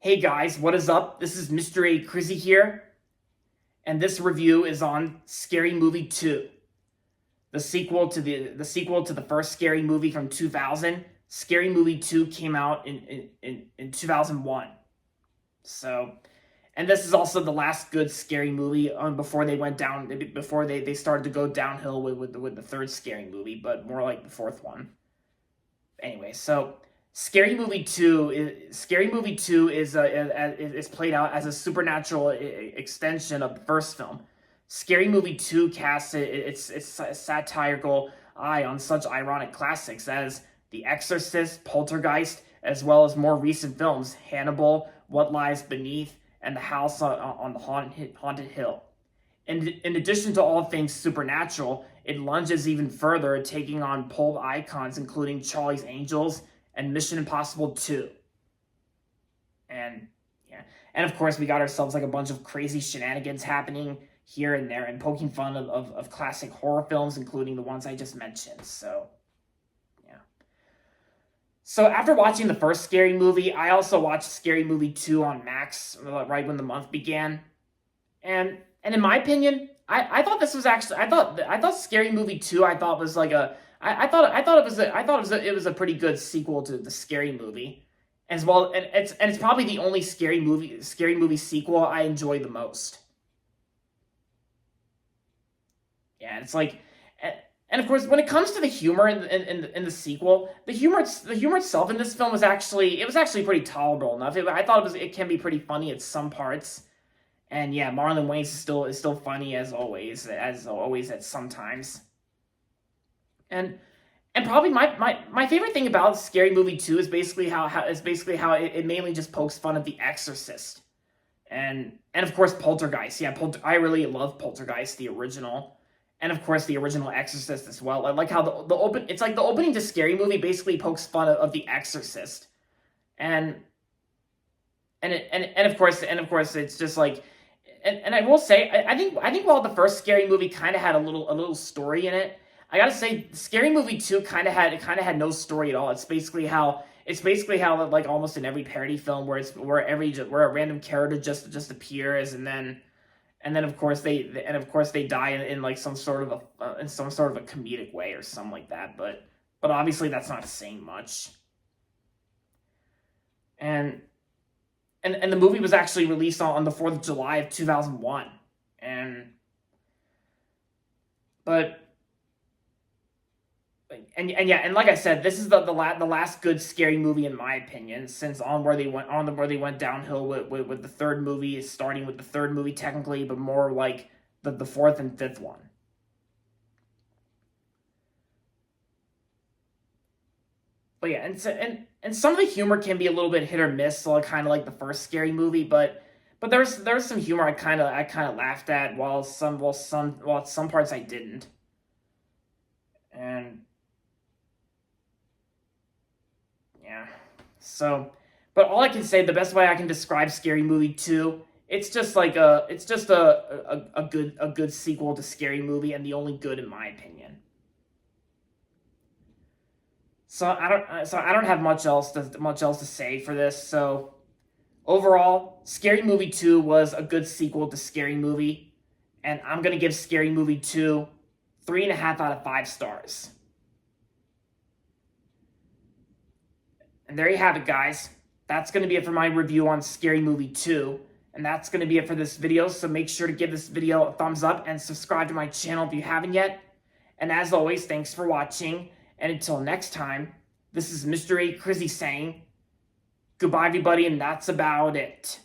Hey guys, what is up? This is Mr. A. Crizzy here, and this review is on Scary Movie 2, the sequel to the first Scary Movie from 2000. Scary Movie 2 came out in 2001. So, and this is also the last good Scary Movie before they started to go downhill with the third Scary Movie, but more like the fourth one. Anyway, so Scary Movie 2 is played out as a supernatural extension of the first film. Scary Movie 2 casts its satirical eye on such ironic classics as The Exorcist, Poltergeist, as well as more recent films Hannibal, What Lies Beneath, and The House on the Haunted Hill. In addition to all things supernatural, it lunges even further, taking on pulp icons including Charlie's Angels and Mission Impossible 2. And yeah, and of course we got ourselves like a bunch of crazy shenanigans happening here and there and poking fun of classic horror films, including the ones I just mentioned. So yeah. So after watching the first Scary Movie, I also watched Scary Movie 2 on Max right when the month began. And in my opinion, I thought this was actually I thought Scary Movie 2 I thought was like a I thought it was a pretty good sequel to the Scary Movie, as well, and it's probably the only Scary Movie sequel I enjoy the most. Yeah, it's like, and of course when it comes to the humor in the sequel, the humor itself in this film was actually pretty tolerable enough. I thought it can be pretty funny at some parts. And yeah, Marlon Wayans is still funny as always at sometimes. And probably my favorite thing about Scary Movie 2 is basically how it mainly just pokes fun at The Exorcist. And of course Poltergeist. Yeah, I really love Poltergeist, the original. And of course the original Exorcist as well. I like how the opening to Scary Movie basically pokes fun of The Exorcist. And of course it's just like, and I will say, I think while the first Scary Movie kind of had a little story in it, I gotta say Scary Movie 2 kind of had no story at all. It's basically how like almost in every parody film where a random character just appears, and then of course they die in like some sort of a comedic way or something like that. But obviously that's not saying much. And the movie was actually released on the 4th of July of 2001. And like I said, this is the last good Scary Movie in my opinion, since where they went downhill with the third movie, starting with the third movie technically, but more like the fourth and fifth one. But yeah, and some of the humor can be a little bit hit or miss, so kind of like the first Scary Movie. But there's some humor I kind of laughed at, while some parts I didn't. And yeah, so, but all I can say, the best way I can describe Scary Movie 2, it's just a good sequel to Scary Movie, and the only good in my opinion. So I don't have much else to say for this. So overall, Scary Movie 2 was a good sequel to Scary Movie, and I'm gonna give Scary Movie 2 3.5 out of 5 stars. And there you have it, guys. That's gonna be it for my review on Scary Movie 2. And that's going to be it for this video, so make sure to give this video a thumbs up and subscribe to my channel if you haven't yet. And as always, thanks for watching, and until next time, this is Mr. A. Crizzy saying goodbye everybody, and that's about it.